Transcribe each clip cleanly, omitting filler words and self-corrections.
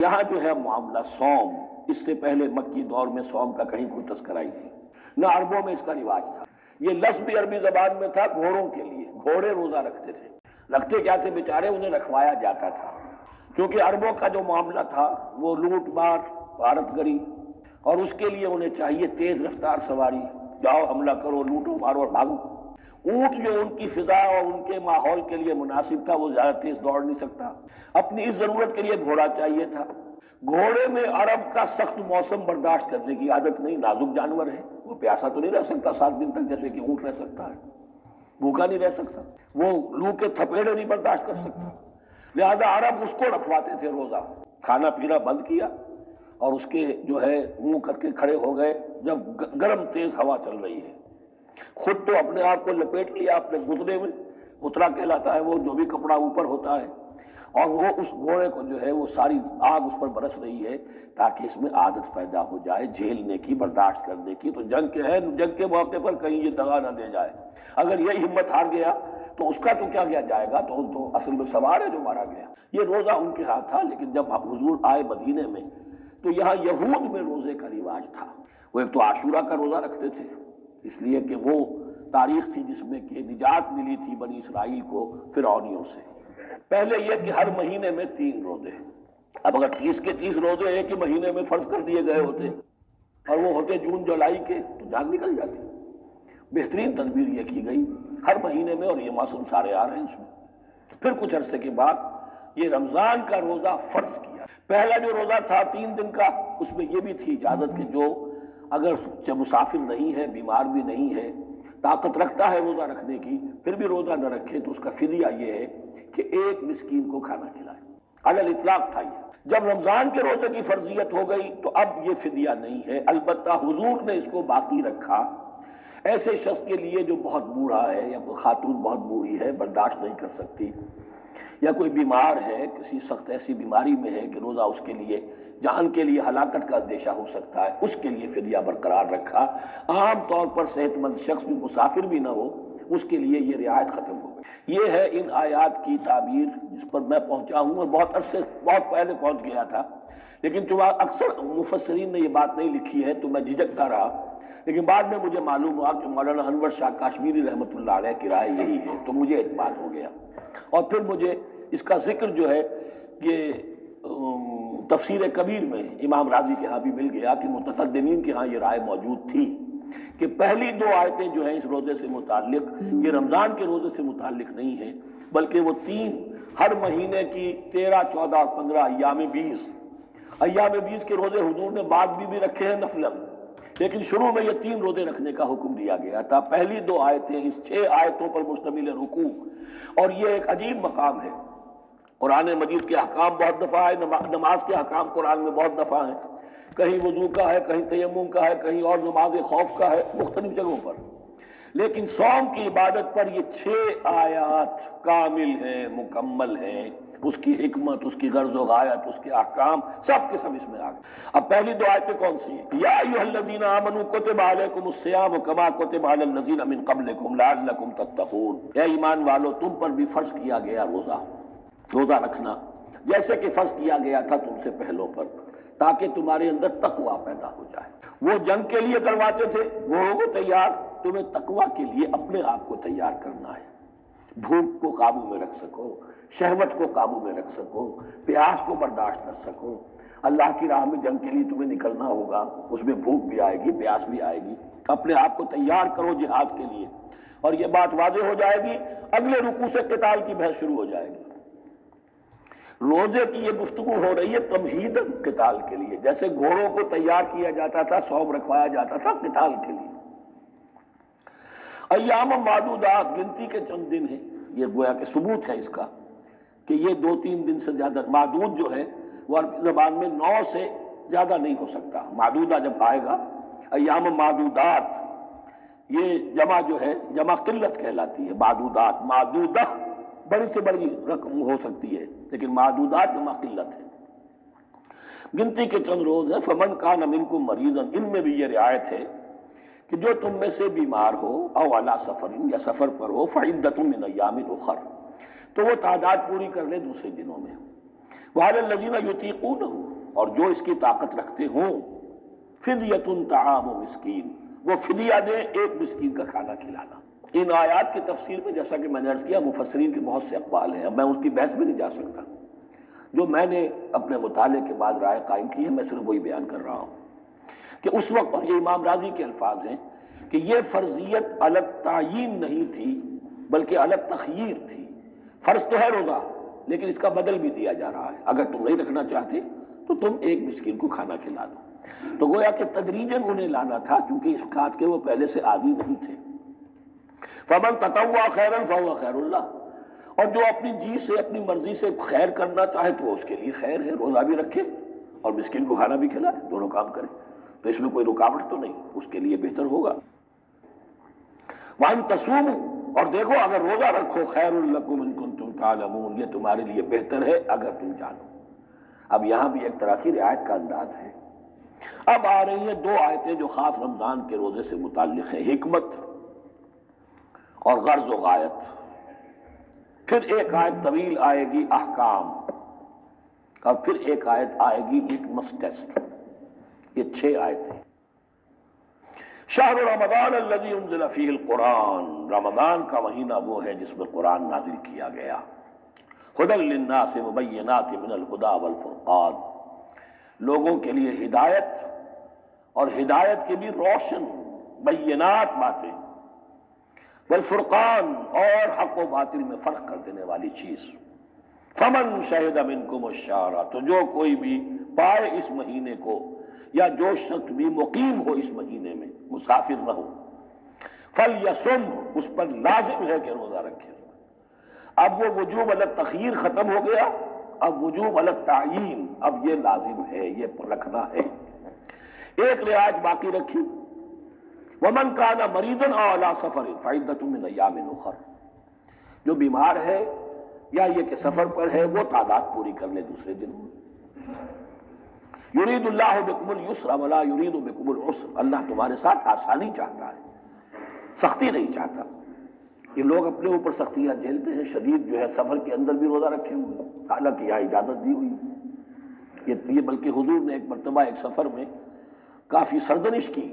یہاں جو ہے معاملہ صوم، اس سے پہلے مکی دور میں صوم کا کہیں کوئی تذکرہ ہی نہیں، نہ عربوں میں اس کا رواج تھا۔ یہ لفظ بھی عربی زبان میں تھا گھوڑوں کے لیے، گھوڑے روزہ رکھتے تھے۔ رکھتے کیا تھے بیچارے؟ انہیں رکھوایا جاتا تھا، کیونکہ عربوں کا جو معاملہ تھا وہ لوٹ مار، غارت گری، اور اس کے لیے انہیں چاہیے تیز رفتار سواری، جاؤ حملہ کرو، لوٹو مارو اور بھاگو۔ اونٹ جو ان کی فضا اور ان کے ماحول کے لیے مناسب تھا، وہ زیادہ تیز دوڑ نہیں سکتا، اپنی اس ضرورت کے لیے گھوڑا چاہیے تھا۔ گھوڑے میں عرب کا سخت موسم برداشت کرنے کی عادت نہیں، نازک جانور ہے، وہ پیاسا تو نہیں رہ سکتا 7 دن تک جیسے کہ اونٹ رہ سکتا ہے، بھوکا نہیں رہ سکتا، وہ لو کے تھپیڑے نہیں برداشت کر سکتا، لہذا عرب اس کو رکھواتے تھے روزہ۔ کھانا پینا بند کیا اور اس کے جو ہے منہ کر کے کھڑے ہو گئے جب گرم تیز ہوا چل رہی ہے، خود تو اپنے آپ کو لپیٹ لیا اپنے گھٹنے میں، غترہ کہلاتا ہے وہ جو بھی کپڑا اوپر ہوتا ہے، اور وہ اس گھوڑے کو جو ہے وہ ساری آگ اس پر برس رہی ہے تاکہ اس میں عادت پیدا ہو جائے جھیلنے کی، برداشت کرنے کی۔ تو جنگ کے موقع پر کہیں یہ دغا نہ دے جائے، اگر یہ ہمت ہار گیا تو اس کا تو کیا کیا جائے گا، تو اصل میں سوار ہے جو مارا گیا۔ یہ روزہ ان کے ہاتھ تھا، لیکن جب حضور آئے مدینے میں تو یہاں یہود میں روزے کا رواج تھا۔ وہ ایک تو عاشورہ کا روزہ رکھتے تھے، اس لیے کہ وہ تاریخ تھی جس میں کہ نجات ملی تھی بنی اسرائیل کو فرعونیوں سے۔ پہلے یہ کہ ہر مہینے میں 3 روزے، اب اگر 30 کے 30 روزے ایک ہی مہینے میں فرض کر دیے گئے ہوتے اور وہ ہوتے جون جولائی کے تو جان نکل جاتی۔ بہترین تدبیر یہ کی گئی ہر مہینے میں، اور یہ موسم سارے آ رہے ہیں اس میں۔ پھر کچھ عرصے کے بعد یہ رمضان کا روزہ فرض کیا۔ پہلا جو روزہ تھا 3 دن کا، اس میں یہ بھی تھی اجازت کہ جو اگر مسافر نہیں ہے، بیمار بھی نہیں ہے، طاقت رکھتا ہے روزہ رکھنے کی، پھر بھی روزہ نہ رکھے تو اس کا فدیہ یہ ہے کہ 1 مسکین کو کھانا کھلائے۔ علی الاطلاق تھا یہ۔ جب رمضان کے روزے کی فرضیت ہو گئی تو اب یہ فدیہ نہیں ہے، البتہ حضور نے اس کو باقی رکھا ایسے شخص کے لیے جو بہت بوڑھا ہے، یا کوئی خاتون بہت بوڑھی ہے برداشت نہیں کر سکتی، یا کوئی بیمار ہے، کسی سخت ایسی بیماری میں ہے کہ روزہ اس کے لیے جان کے لیے ہلاکت کا اندیشہ ہو سکتا ہے، اس کے لیے فدیہ برقرار رکھا۔ عام طور پر صحت مند شخص جو مسافر بھی نہ ہو اس کے لیے یہ رعایت ختم ہو گئی۔ یہ ہے ان آیات کی تعبیر جس پر میں پہنچا ہوں، اور بہت پہلے پہنچ گیا تھا، لیکن چونکہ اکثر مفسرین نے یہ بات نہیں لکھی ہے تو میں جھجکتا رہا، لیکن بعد میں مجھے معلوم ہوا کہ مولانا انور شاہ کاشمیری رحمۃ اللہ علیہ کی رائے یہی ہے، تو مجھے اعتماد ہو گیا، اور پھر مجھے اس کا ذکر جو ہے یہ تفسیر کبیر میں امام راضی کے ہاں بھی مل گیا کہ متقدمین کے ہاں یہ رائے موجود تھی کہ پہلی 2 آیتیں جو ہیں اس روزے سے متعلق، یہ رمضان کے روزے سے متعلق نہیں ہیں، بلکہ وہ 3 ہر مہینے کی 13، 14 اور 15 ایام 20 کے روزے حضور نے بعد بھی رکھے ہیں نفلاً، لیکن شروع میں یہ 3 روزے رکھنے کا حکم دیا گیا تھا۔ پہلی 2 آیتیں اس 6 آیتوں پر مشتمل رکوع، اور یہ ایک عجیب مقام ہے۔ قرآن مجید کے احکام بہت دفعہ ہے، نماز کے احکام قرآن میں بہت دفعہ ہیں، کہیں وضو کا ہے، کہیں تیمم کا ہے، کہیں اور نماز خوف کا ہے، مختلف جگہوں پر، لیکن صوم کی عبادت پر یہ 6 آیات کامل ہیں، مکمل ہیں، اس کی حکمت، اس کی غرض و غایت، اس کے احکام سب کے سب اس میں آ گئے۔ اب پہلی 2 آیتیں کون سی ہیں؟ یا ایھا الذین آمنوا کتب علیکم الصیام کما کتب علی الذین من قبلکم لعلکم تتقون، اے ایمان والو تم پر بھی فرض کیا گیا روزہ رکھنا جیسے کہ فرض کیا گیا تھا تم سے پہلوں پر، تاکہ تمہارے اندر تقویٰ پیدا ہو جائے۔ وہ جنگ کے لیے کرواتے تھے گھوڑوں کو تیار، تمہیں تقویٰ کے لیے اپنے آپ کو تیار کرنا ہے، بھوک کو قابو میں رکھ سکو، شہوت کو قابو میں رکھ سکو، پیاس کو برداشت کر سکو۔ اللہ کی راہ میں جنگ کے لیے تمہیں نکلنا ہوگا، اس میں بھوک بھی آئے گی، پیاس بھی آئے گی، اپنے آپ کو تیار کرو جہاد کے لیے۔ اور یہ بات واضح ہو جائے گی، اگلے رکوع سے قتال کی بحث شروع ہو جائے گی۔ روزے کی یہ گفتگو ہو رہی ہے تمہیداً قتال کے لیے، جیسے گھوڑوں کو تیار کیا جاتا تھا، صوم رکھوایا جاتا تھا قتال کے لیے۔ ایام معدودات، گنتی کے چند دن ہیں، یہ گویا کہ ثبوت ہے اس کا کہ یہ 2-3 دن سے زیادہ، معدود جو ہے وہ عربی زبان میں 9 سے زیادہ نہیں ہو سکتا۔ معدودہ جب آئے گا، ایام معدودات، یہ جمع جو ہے جمع قلت کہلاتی ہے۔ معدودات، معدودہ بڑی سے بڑی رقم ہو سکتی ہے، لیکن معدودات جمع قلت ہے۔ گنتی کے چند روز ہیں۔ فمن کان منکم مریضا، ان میں بھی یہ رعایت ہے کہ جو تم میں سے بیمار ہو، او علی سفر، یا سفر پر ہو، فعدۃ من ایام اخر، تو وہ تعداد پوری کر لے دوسرے دنوں میں۔ وَعَلَى الَّذِينَ يُطِيقُونَهُ، اور جو اس کی طاقت رکھتے ہوں، فِدْيَةٌ طَعَامُ مسکین، وہ فدیہ دیں ایک مسکین کا کھانا کھلانا۔ ان آیات کی تفسیر میں جیسا کہ میں نے عرض کیا مفسرین کے بہت سے اقوال ہیں، اب میں اس کی بحث میں نہیں جا سکتا، جو میں نے اپنے مطالعے کے بعد رائے قائم کی ہے میں صرف وہی بیان کر رہا ہوں کہ اس وقت، اور یہ امام راضی کے الفاظ ہیں کہ یہ فرضیت الگ تعیین نہیں تھی بلکہ الگ تخییر تھی۔ فرض تو ہے روزہ، لیکن اس کا بدل بھی دیا جا رہا ہے، اگر تم نہیں رکھنا چاہتے تو تم ایک مسکین کو کھانا کھلا دو۔ تو گویا کہ تدریجاً انہیں لانا تھا، چونکہ اس بات کے وہ پہلے سے عادی نہیں تھے۔ فمن تطوع خیرا فهو خیر اللہ، اور جو اپنی جی سے اپنی مرضی سے خیر کرنا چاہے تو اس کے لیے خیر ہے، روزہ بھی رکھے اور مسکین کو کھانا بھی کھلائے، دونوں کام کرے تو اس میں کوئی رکاوٹ تو نہیں، اس کے لیے بہتر ہوگا۔ وَأَن تَصُومُوا، اور دیکھو اگر روزہ رکھو، خیر لکم ان کنتم تعلمون، یہ تمہارے لیے بہتر ہے اگر تم جانو۔ اب یہاں بھی ایک طرح کی رعایت کا انداز ہے۔ اب آ رہی ہیں دو آیتیں جو خاص رمضان کے روزے سے متعلق ہیں، حکمت اور غرض و غایت۔ پھر ایک آیت طویل آئے گی احکام، اور پھر ایک آیت آئے گی لٹمس ٹیسٹ۔ یہ 6 آیتیں۔ شہر رمضان الذی انزل فیہ القرآن، رمضان کا مہینہ وہ ہے جس میں قرآن نازل کیا گیا۔ ھدی للناس وبینات من الھدی والفرقان، لوگوں کے لیے ہدایت، اور ہدایت کے بھی روشن بینات باتیں، والفرقان، اور حق و باطل میں فرق کر دینے والی چیز۔ فمن شہد منکم الشہر، تو جو کوئی بھی پائے اس مہینے کو، یا جو شخص بھی مقیم ہو اس مہینے میں، مسافر نہ ہو، فلیصم، اس پر لازم ہے کہ روزہ رکھے۔ اب وہ وجوب علی التخییر ختم ہو گیا، اب وجوب علی التعیین، اب یہ لازم ہے، یہ رکھنا ہے۔ ایک رعایت باقی رکھی، وَمَنْ كَانَ مَرِيضًا أَوْ عَلَىٰ سَفَرٍ فَعِدَّةٌ مِّنْ أَيَّامٍ أُخَرَ، جو بیمار ہے یا یہ کہ سفر پر ہے وہ تعداد پوری کر لے دوسرے دن میں۔ یرید اللہ بکم الیسر ولا یرید بکم العسر، اللہ تمہارے ساتھ آسانی چاہتا ہے، سختی نہیں چاہتا۔ یہ لوگ اپنے اوپر سختیاں جھیلتے ہیں، شدید جو ہے سفر کے اندر بھی روزہ رکھے ہوئے، حالانکہ یہاں اجازت دی ہوئی ہے۔ یہ بلکہ حضور نے ایک مرتبہ ایک سفر میں کافی سرزنش کی،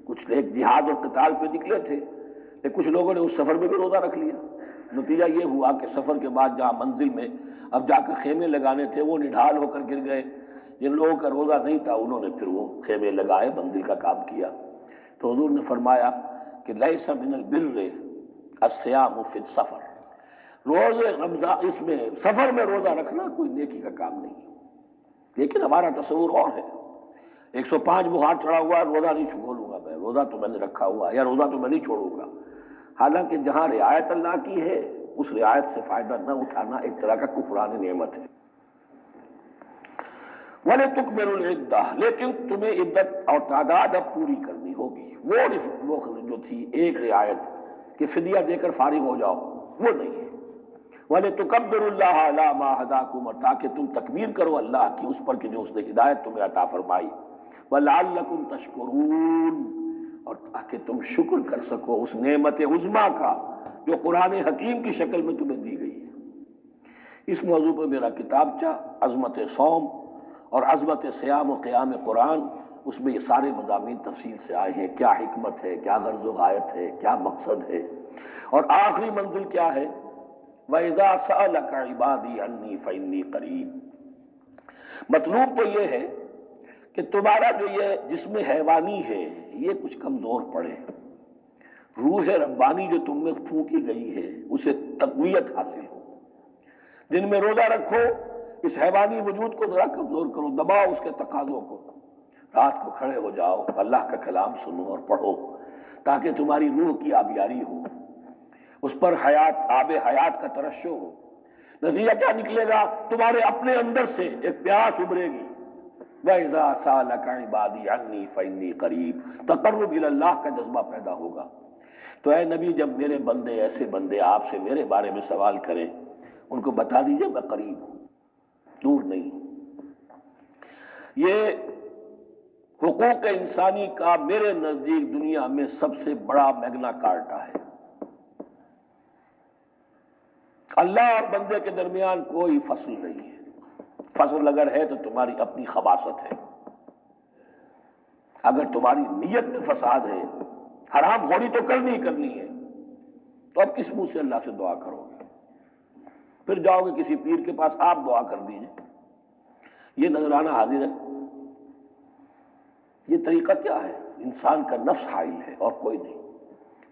کچھ ایک جہاد اور قتال پہ نکلے تھے، لیکن کچھ لوگوں نے اس سفر میں بھی روزہ رکھ لیا۔ نتیجہ یہ ہوا کہ سفر کے بعد جہاں منزل میں اب جا کر خیمے لگانے تھے وہ نڈھال ہو کر گر گئے، جن لوگوں کا روزہ نہیں تھا انہوں نے پھر وہ خیمے لگائے، منزل کا کام کیا۔ تو حضور نے فرمایا کہ لیس من البر الصیام فی السفر، روزے رمضان اس میں سفر میں روزہ رکھنا کوئی نیکی کا کام نہیں ہے۔ لیکن ہمارا تصور اور ہے، 105 بخار چڑھا ہوا ہے، روزہ نہیں چھوڑوں گا میں، روزہ تو میں نے رکھا ہوا ہے، یا روزہ تو میں نہیں چھوڑوں گا۔ حالانکہ جہاں رعایت اللہ کی ہے اس رعایت سے فائدہ نہ اٹھانا ایک طرح کا کفران نعمت ہے۔ وَلِتُكْمِلُوا الْعِدَّةَ، لیکن تمہیں عدت اور تعداد اب پوری کرنی ہوگی۔ وہ جو تھی ایک رعایت کہ فدیہ دے کر فارغ ہو جاؤ، وہ نہیں ہے۔ وَلِتُكَبِّرُوا اللَّهَ عَلَىٰ مَا هَدَاكُمْ، اور تاکہ تم تکبیر کرو اللہ کی اس پر کہ جو اس نے ہدایت تمہیں عطا فرمائی۔ وَلَعَلَّكُمْ تَشْكُرُونَ، اور تاکہ تم شکر کر سکو اس نعمت عظمیٰ کا جو قرآن حکیم کی شکل میں تمہیں دی گئی ہے۔ اس موضوع پر میرا کتابچہ عظمت صوم اور عظمت صیام و قیام قرآن، اس میں یہ سارے مضامین تفصیل سے آئے ہیں، کیا حکمت ہے، کیا غرض و غایت ہے، کیا مقصد ہے، اور آخری منزل کیا ہے، وَإِذَا سَأَلَكَ عِبَادِي عَنِّي فَإِنِّي قَرِيبٌ۔ مطلوب تو یہ ہے کہ تمہارا جو یہ جسم حیوانی ہے یہ کچھ کمزور پڑے، روح ربانی جو تم میں پھونکی گئی ہے اسے تقویت حاصل ہو۔ دن میں روزہ رکھو، اس حیوانی وجود کو ذرا کمزور کرو، دباؤ اس کے تقاضوں کو، رات کو کھڑے ہو جاؤ، اللہ کا کلام سنو اور پڑھو تاکہ تمہاری روح کی آبیاری ہو، اس پر حیات، آب حیات کا ترشح ہو۔ نتیجہ کیا نکلے گا؟ تمہارے اپنے اندر سے ایک پیاس ابھرے گی، وَإِذَا سَأَلَكَ عِبَادِي عَنِّي فَإِنِّي قَرِيبٌ، تقرب الی اللہ کا جذبہ پیدا ہوگا۔ تو اے نبی، جب میرے بندے، ایسے بندے آپ سے میرے بارے میں سوال کریں، ان کو بتا دیجئے میں قریب ہوں، دور نہیں ہوں۔ یہ حقوق انسانی کا میرے نزدیک دنیا میں سب سے بڑا میگنا کارٹا ہے۔ اللہ اور بندے کے درمیان کوئی فصل نہیں ہے، فضل اگر ہے تو تمہاری اپنی خباثت ہے، اگر تمہاری نیت میں فساد ہے، حرام خوری تو کرنی ہی کرنی ہے، تو اب کس منہ سے اللہ سے دعا کرو گے؟ پھر جاؤ گے کسی پیر کے پاس، آپ دعا کر دیجئے، یہ نذرانہ حاضر ہے؟ یہ طریقہ کیا ہے؟ انسان کا نفس حائل ہے اور کوئی نہیں،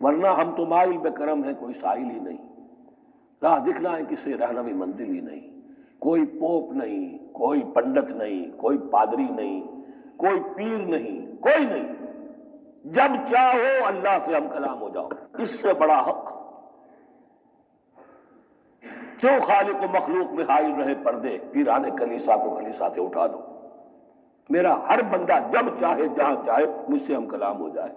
ورنہ ہم تو مائل بے کرم ہیں، کوئی سائل ہی نہیں، راہ دکھنا ہے کسی رہنمی منزل ہی نہیں، کوئی پوپ نہیں، کوئی پنڈت نہیں، کوئی پادری نہیں، کوئی پیر نہیں، کوئی نہیں، جب چاہو اللہ سے ہم کلام ہو جاؤ، اس سے بڑا حق کیوں خالق و مخلوق میں حائل رہے پردے؟ پیران کلیسا کو کلیسا سے اٹھا دو، میرا ہر بندہ جب چاہے جہاں چاہے مجھ سے ہم کلام ہو جائے۔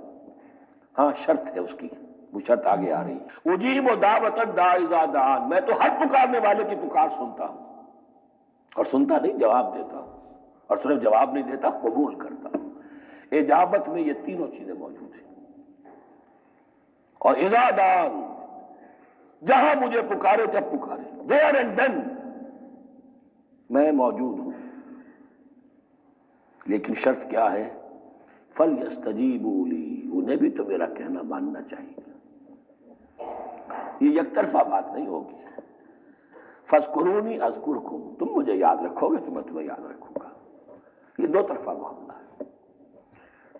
ہاں شرط ہے اس کی، وہ شرط آگے آ رہی ہے، اجیب دعوت الداعی اذا دعان، میں تو ہر پکارنے والے کی پکار سنتا ہوں، اور سنتا نہیں جواب دیتا ہوں، اور صرف جواب نہیں دیتا قبول کرتا ہوں۔ اجابت میں یہ تینوں چیزیں موجود ہیں، اور اذا دعان، جہاں مجھے پکارے جب پکارے، there and then میں موجود ہوں، لیکن شرط کیا ہے؟ فَلْيَسْتَجِيبُوا لِي، انہیں بھی تو میرا کہنا ماننا چاہیے، یہ یک طرفہ بات نہیں ہوگی۔ فَاذْكُرُونِي أَذْكُرْكُمْ، تم مجھے یاد رکھو گے تو میں تمہیں یاد رکھوں گا، یہ دو طرفہ معاملہ ہے،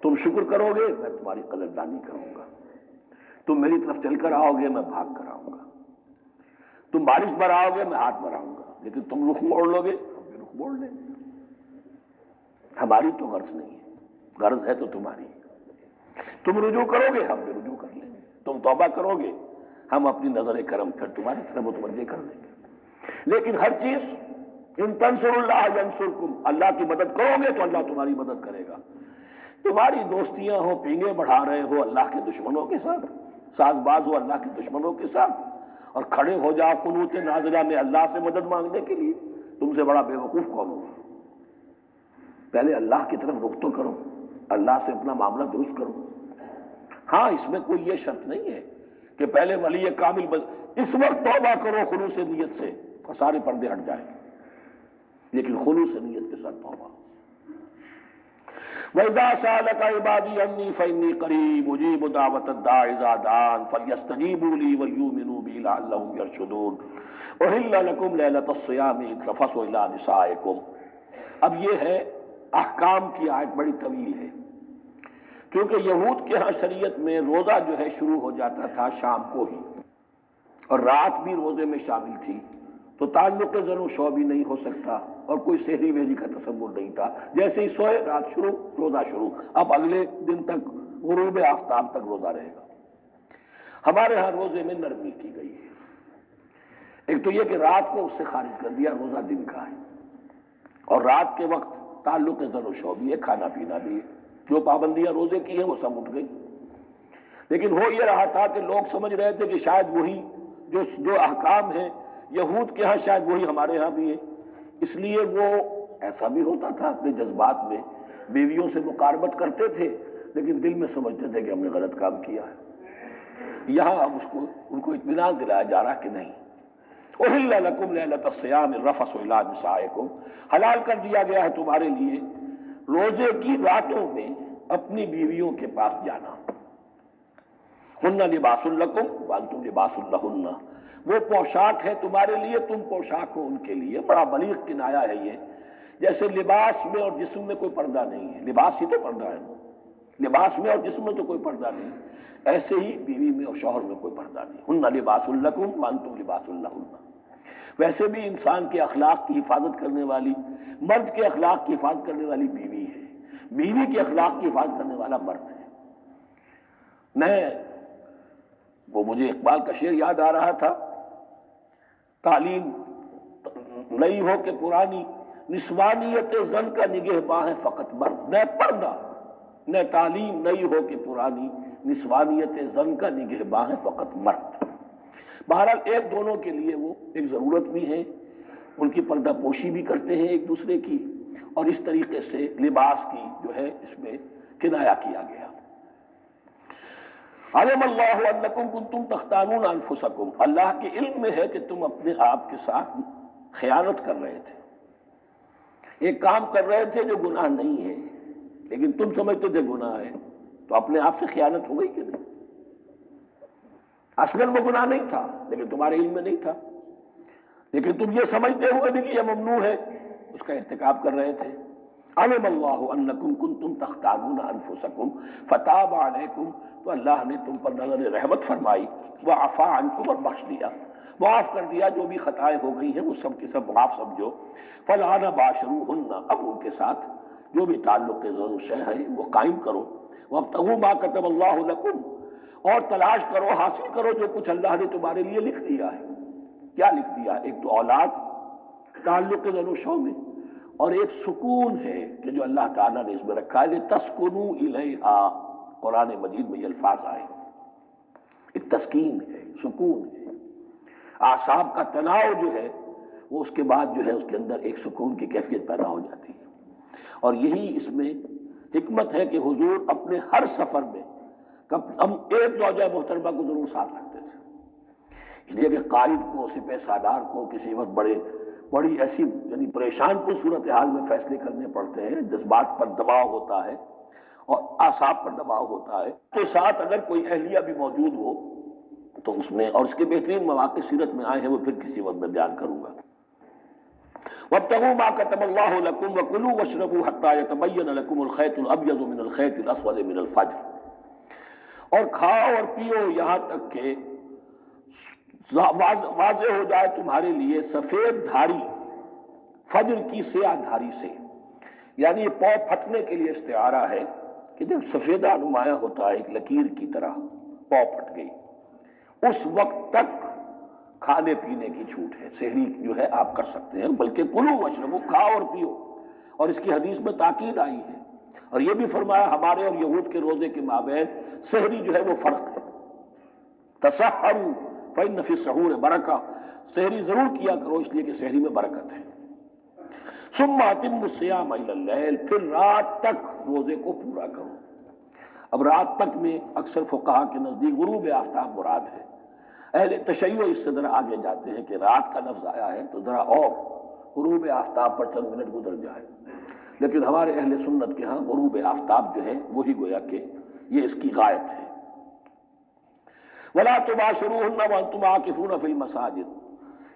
تم شکر کرو گے میں تمہاری قدردانی کروں گا، تم میری طرف چل کر آؤ گے میں بھاگ کر آؤں گا، تم بارش برآؤ گے میں ہاتھ بڑھاؤں گا، لیکن تم رخ موڑ لو گے ہم بھی رخ موڑ لیں گے، ہماری تو غرض نہیں ہے، غرض ہے تو تمہاری، تم رجوع کرو گے ہم بھی رجوع کر لیں گے، تم توبہ کرو گے ہم اپنی نظر کرم پھر تمہاری طرف متوجہ کر دیں گے، لیکن ہر چیز ان تنصر اللہ ینصرکم، اللہ کی مدد کرو گے تو اللہ تمہاری مدد کرے گا۔ تمہاری دوستیاں ہو، پینگے بڑھا رہے ہو اللہ کے دشمنوں کے ساتھ، ساز باز ہو اللہ کے دشمنوں کے ساتھ، اور کھڑے ہو جاؤ قنوت نازلہ میں اللہ سے مدد مانگنے کے لیے، تم سے بڑا بے وقوف کون ہوگا؟ پہلے اللہ کی طرف رخ تو کرو، اللہ سے اپنا معاملہ درست کرو۔ ہاں اس میں کوئی یہ شرط نہیں ہے کہ پہلے ولی کامل اس وقت توبہ کرو خلوص نیت سے اور سارے پردے ہٹ جائیں گے، لیکن خلوص نیت کے ساتھ توبہ۔ وَإِذَا سَأَلَكَ عِبَادِي عَنِّي فَإِنِّي قَرِيبٌ أُجِيبُ دَعْوَةَ الدَّاعِ إِذَا دَعَانِ فَلْيَسْتَجِيبُوا لِي وَلْيُؤْمِنُوا بِي لَعَلَّهُمْ يَرْشُدُونَ أُحِلَّ لَكُمْ لَيْلَةَ الصِّيَامِ الرَّفَثُ إِلَىٰ نِسَائِكُمْ۔ اب یہ ہے احکام کی آیت، بڑی طویل ہے، کیونکہ یہود کے ہاں شریعت میں روزہ جو ہے شروع ہو جاتا تھا شام کو ہی، اور رات بھی روزے میں شامل تھی، تو تعلق زن و شو بھی نہیں ہو سکتا، اور کوئی سحری وحری کا تصور نہیں تھا، جیسے ہی سوئے رات شروع روزہ شروع، اب اگلے دن تک غروب آفتاب تک روزہ رہے گا۔ ہمارے ہاں روزے میں نرمی کی گئی ہے، ایک تو یہ کہ رات کو اس سے خارج کر دیا، روزہ دن کا ہے، اور رات کے وقت تعلق زن و شو بھی ہے، کھانا پینا بھی ہے، جو پابندیاں روزے کی ہیں وہ سب اٹھ گئی، لیکن ہو یہ رہا تھا کہ لوگ سمجھ رہے تھے کہ شاید وہی جو احکام ہیں یہود کے ہاں شاید وہی ہمارے ہاں بھی ہے، اس لیے وہ ایسا بھی ہوتا تھا اپنے جذبات میں بیویوں سے مقاربت کرتے تھے، لیکن دل میں سمجھتے تھے کہ ہم نے غلط کام کیا ہے۔ یہاں اب ان کو اطمینان دلایا جا رہا کہ نہیں، احل لکم لیلۃ الصیام الرفث الی نسائکم، حلال کر دیا گیا ہے تمہارے لیے روزے کی راتوں میں اپنی بیویوں کے پاس جانا، ہن لباس لکم وانتم لباس لہن، وہ پوشاک ہے تمہارے لیے تم پوشاک ہو ان کے لیے، بڑا بلیغ کنایا ہے یہ، جیسے لباس میں اور جسم میں کوئی پردہ نہیں ہے، لباس ہی تو پردہ ہے، لباس میں اور جسم میں تو کوئی پردہ نہیں، ایسے ہی بیوی میں اور شوہر میں کوئی پردہ نہیں، ہن لباس لکم وانتم لباس لہن۔ ویسے بھی انسان کے اخلاق کی حفاظت کرنے والی، مرد کے اخلاق کی حفاظت کرنے والی بیوی ہے، بیوی کے اخلاق کی حفاظت کرنے والا مرد ہے۔ وہ مجھے اقبال کا شعر یاد آ رہا تھا، تعلیم نئی ہو کہ پرانی، نسوانیت زن کا نگہباں ہے فقط مرد، نہ پردہ نہ تعلیم نئی ہو کہ پرانی، نسوانیت زن کا نگہباں ہے فقط مرد۔ بہرحال ایک دونوں کے لیے وہ ایک ضرورت بھی ہے، ان کی پردہ پوشی بھی کرتے ہیں ایک دوسرے کی، اور اس طریقے سے لباس کی جو ہے اس میں کنایا کیا گیا۔ علم اللہ انکم کنتم تختانون انفسکم، اللہ کے علم میں ہے کہ تم اپنے آپ کے ساتھ خیانت کر رہے تھے، ایک کام کر رہے تھے جو گناہ نہیں ہے لیکن تم سمجھتے تھے گناہ ہے، تو اپنے آپ سے خیانت ہو گئی کہ نہیں؟ اصلاً وہ گناہ نہیں تھا لیکن تمہارے علم میں نہیں تھا، لیکن تم یہ سمجھتے ہوئے بھی کہ یہ ممنوع ہے اس کا ارتکاب کر رہے تھے۔ علم اللہ انکم کنتم تختانون انفسکم فتاب علیکم، تو اللہ نے تم پر نظر رحمت فرمائی، وعفا عنکم، اور بخش دیا، معاف کر دیا، جو بھی خطائیں ہو گئی ہیں وہ سب کے سب معاف سمجھو۔ فالآن باشروہن، اب ان کے ساتھ جو بھی تعلق ضرور شے ہے وہ قائم کرو، وابتغوا ما کتب اللہ لکم، اور تلاش کرو، حاصل کرو جو کچھ اللہ نے تمہارے لیے لکھ دیا ہے۔ کیا لکھ دیا؟ ایک تو اولاد، تعلق ضرور شو میں، اور ایک سکون ہے کہ جو اللہ تعالیٰ نے اس میں رکھا ہے، لِتَسْكُنُوا إِلَيْهَا، قرآن مجید میں یہ الفاظ آئے، ایک تسکین ہے، سکون ہے، اعصاب کا تناؤ جو ہے وہ اس کے بعد جو ہے اس کے اندر ایک سکون کی کیفیت پیدا ہو جاتی ہے۔ اور یہی اس میں حکمت ہے کہ حضور اپنے ہر سفر میں ہم ایک زوجہ محترمہ کو ضرور ساتھ رکھتے تھے، اس لیے کہ قائد کو، سپہ سالار کو کسی وقت بڑی ایسی یعنی پریشان کن صورتحال میں فیصلے کرنے پڑتے ہیں، جذبات پر دباؤ ہوتا ہے اور اعصاب پر دباؤ ہوتا ہے، تو ساتھ اگر کوئی اہلیہ بھی موجود ہو تو اس میں، اور اس کے بہترین مواقع سیرت میں آئے ہیں، وہ پھر کسی وقت میں بیان کروں گا۔ وَابْتَغُوا مَا كَتَبَ اللَّهُ لَكُمْ وَكُلُوا وَاشْرَبُوا حَتَّى يَتَبَيَّنَ لَكُمُ الْخَيْطُ الْأَبْيَضُ مِنَ الْخَيْطِ الْأَسْوَدِ مِنَ الْفَجْرِ، اور کھاؤ اور پیو یہاں تک کہ واضح ہو جائے تمہارے لیے سفید دھاری فجر کی سیاہ دھاری سے، یعنی یہ پاؤں پھٹنے کے لیے استعارہ ہے کہ جب سفیدہ نمایاں ہوتا ہے ایک لکیر کی طرح، پاؤں پھٹ گئی، اس وقت تک کھانے پینے کی چھوٹ ہے، سحری جو ہے آپ کر سکتے ہیں، بلکہ کلو واشربو، کھاؤ اور پیو، اور اس کی حدیث میں تاکید آئی ہے، اور یہ بھی فرمایا ہمارے اور یہود کے روزے کے مابین سحری جو ہے وہ فرق ہے، تسحروا فإن فی السحور برکہ، سحری ضرور کیا کرو اس لیے کہ سحری میں برکت ہے۔ ثم اتموا الصیام الی اللیل، پھر رات تک روزے کو پورا کرو۔ اب رات تک میں اکثر فقہا کے نزدیک غروب آفتاب مراد ہے، اہل تشیع اس سے ذرا آگے جاتے ہیں کہ رات کا لفظ آیا ہے تو ذرا اور غروب آفتاب پر چند منٹ گزر جائے، لیکن ہمارے اہل سنت کے ہاں غروب آفتاب جو ہے وہی گویا کہ یہ اس کی غایت ہے۔ وَلَا تُبَاشِرُوهُنَّ وَأَنْتُمْ عَاكِفُونَ فِي الْمَسَاجِدِ،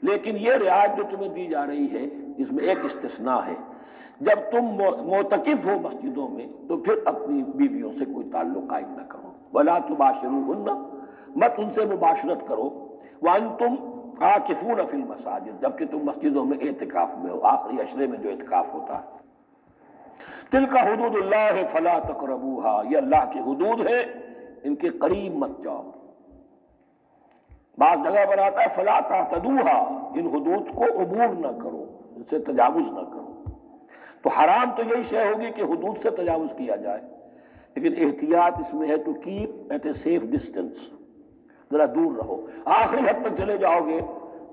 لیکن یہ رعایت جو تمہیں دی جا رہی ہے اس میں ایک استثناء ہے، جب تم معتکف ہو مسجدوں میں تو پھر اپنی بیویوں سے کوئی تعلق قائم نہ کرو۔ وَلَا تُبَاشِرُوهُنَّ، مت ان سے مباشرت کرو، وَأَنْتُمْ عَاكِفُونَ فِي الْمَسَاجِدِ، جبکہ تم مسجدوں میں اعتکاف میں ہو، آخری عشرے میں جو اعتکاف ہوتا ہے۔ تِلْكَ حُدُودُ اللَّهِ فَلَا تَقْرَبُوهَا، یہ اللہ کی حدود ہے، ان کے قریب مت جاؤ۔ بعض جگہ پر آتا ہے فلا تعتدوها، ان حدود کو عبور نہ کرو، ان سے تجاوز نہ کرو۔ تو حرام تو یہی شے ہوگی کہ حدود سے تجاوز کیا جائے، لیکن احتیاط اس میں ہے to keep at a safe distance, ذرا دور رہو، آخری حد تک چلے جاؤ گے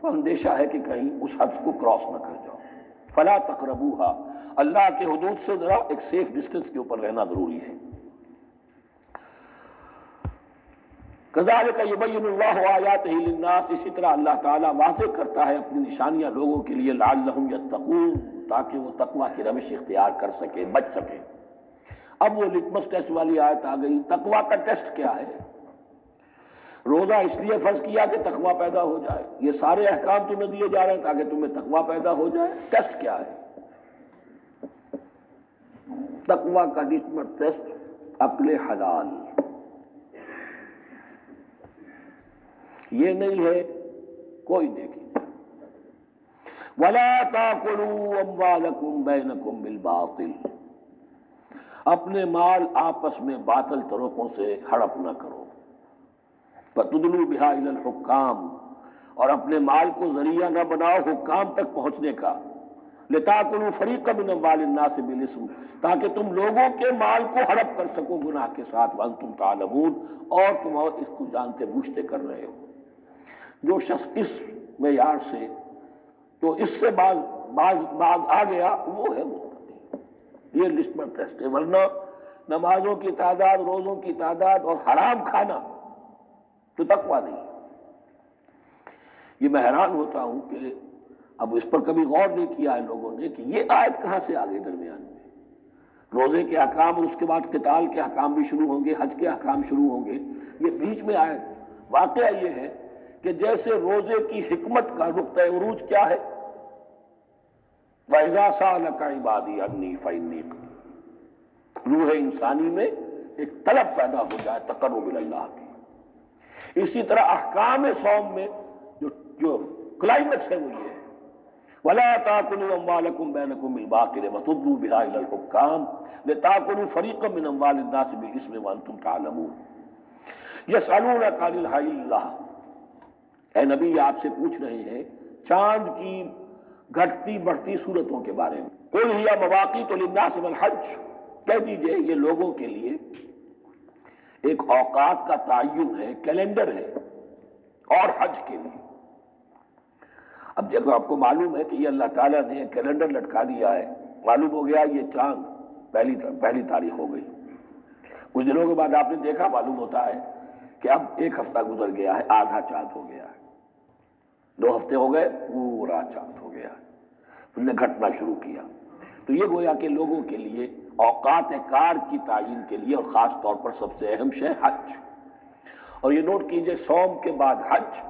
تو اندیشہ ہے کہ کہیں اس حد کو کراس نہ کر جاؤ۔ فلا تقربوها، اللہ کے حدود سے ذرا ایک سیف ڈسٹینس کے اوپر رہنا ضروری ہے۔ كذلك يبين الله آياته للناس، اسی طرح اللہ تعالیٰ واضح کرتا ہے اپنی نشانیاں لوگوں کے لیے، لعلهم يتقون، تاکہ وہ تقوی کی روش اختیار کر سکے، بچ سکے۔ اب وہ لٹمس ٹیسٹ والی آیت آ گئی، تقوی کا ٹیسٹ کیا ہے؟ روزہ اس لیے فرض کیا کہ تقوی پیدا ہو جائے، یہ سارے احکام تمہیں دیے جا رہے ہیں تاکہ تمہیں تقوی پیدا ہو جائے، ٹیسٹ کیا ہے؟ تقوی کا لٹمس ٹیسٹ عقل حلال، یہ نہیں ہے کوئی نیکی۔ وَلَا تَأْكُلُوا أَمْوَالَكُمْ بَيْنَكُمْ بِالْبَاطِلِ، اپنے مال آپس میں باطل طریقوں سے ہڑپ نہ کرو۔ فَتُدْلُوا بِهَا إِلَى الْحُكَّامِ، اور اپنے مال کو ذریعہ نہ بناؤ حکام تک پہنچنے کا، لِتَأْكُلُوا فَرِيقًا مِنْ أَمْوَالِ النَّاسِ بِالْإِثْمِ، تاکہ تم لوگوں کے مال کو ہڑپ کر سکو گناہ کے ساتھ، وَأَنْتُمْ تَعْلَمُونَ، اور تم اس کو جانتے بوجھتے کر رہے ہو۔ جو شخص اس معیار سے تو اس سے باز آ گیا وہ ہے متقی، یہ لسٹ میں ٹیسٹ ہے، ورنہ نمازوں کی تعداد، روزوں کی تعداد اور حرام کھانا تو تقویٰ نہیں۔ یہ میں حیران ہوتا ہوں کہ اب اس پر کبھی غور نہیں کیا ہے لوگوں نے کہ یہ آیت کہاں سے آ گئی درمیان میں؟ روزے کے احکام اور اس کے بعد قتال کے احکام بھی شروع ہوں گے، حج کے احکام شروع ہوں گے، یہ بیچ میں آیت۔ واقعہ یہ ہے کہ جیسے روزے کی حکمت کا نقطہ عروج کیا ہے، وَإِذَا سَأَلَكَ عِبَادِي عَنِّي فَإِنِّي قَرِيبٌ، روح انسانی میں ایک طلب پیدا ہو جائے تقرب اللہ کی۔ اسی طرح احکام صوم میں جو کلائمیکس ہے وہ یہ ہے، وَلَا تَأْكُلُوا أَمْوَالَكُمْ بَيْنَكُمْ بِالْبَاطِلِ وَتُدْلُوا بِهَا إِلَى الْحُكَّامِ لِتَأْكُلُوا فَرِيقًا مِّنْ أَمْوَالِ النَّاسِ بِالْإِثْمِ وَأَنْتُمْ تَعْلَمُونَ يَسْأَلُونَكَ عَنِ الْأَهِلَّةِ، اے نبی آپ سے پوچھ رہے ہیں چاند کی گھٹتی بڑھتی صورتوں کے بارے میں۔ قُلْ هِيَ مَوَاقِيتُ لِلنَّاسِ وَالْحَجِّ، کہہ دیجئے یہ لوگوں کے لیے ایک اوقات کا تعین ہے، کیلنڈر ہے، اور حج کے لیے۔ اب دیکھو آپ کو معلوم ہے کہ یہ اللہ تعالیٰ نے ایک کیلنڈر لٹکا دیا ہے، معلوم ہو گیا یہ چاند پہلی تاریخ ہو گئی، کچھ دنوں کے بعد آپ نے دیکھا معلوم ہوتا ہے کہ اب ایک ہفتہ گزر گیا ہے، آدھا چاند ہو گیا ہے، 2 ہفتے ہو گئے، پورا چاند ہو گیا ہے، پھر نے گھٹنا شروع کیا۔ تو یہ گویا کہ لوگوں کے لیے اوقات کار کی تعین کے لیے، اور خاص طور پر سب سے اہم شے حج۔ اور یہ نوٹ کیجئے، صوم کے بعد حج،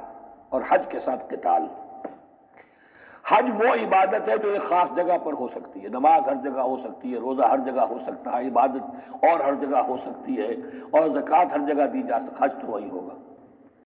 اور حج کے ساتھ قتال۔ حج وہ عبادت ہے جو ایک خاص جگہ پر ہو سکتی ہے، نماز ہر جگہ ہو سکتی ہے، روزہ ہر جگہ ہو سکتا ہے، عبادت اور ہر جگہ ہو سکتی ہے، اور زکوٰۃ ہر جگہ دی جا سکتی ہے، حج تو وہی ہوگا۔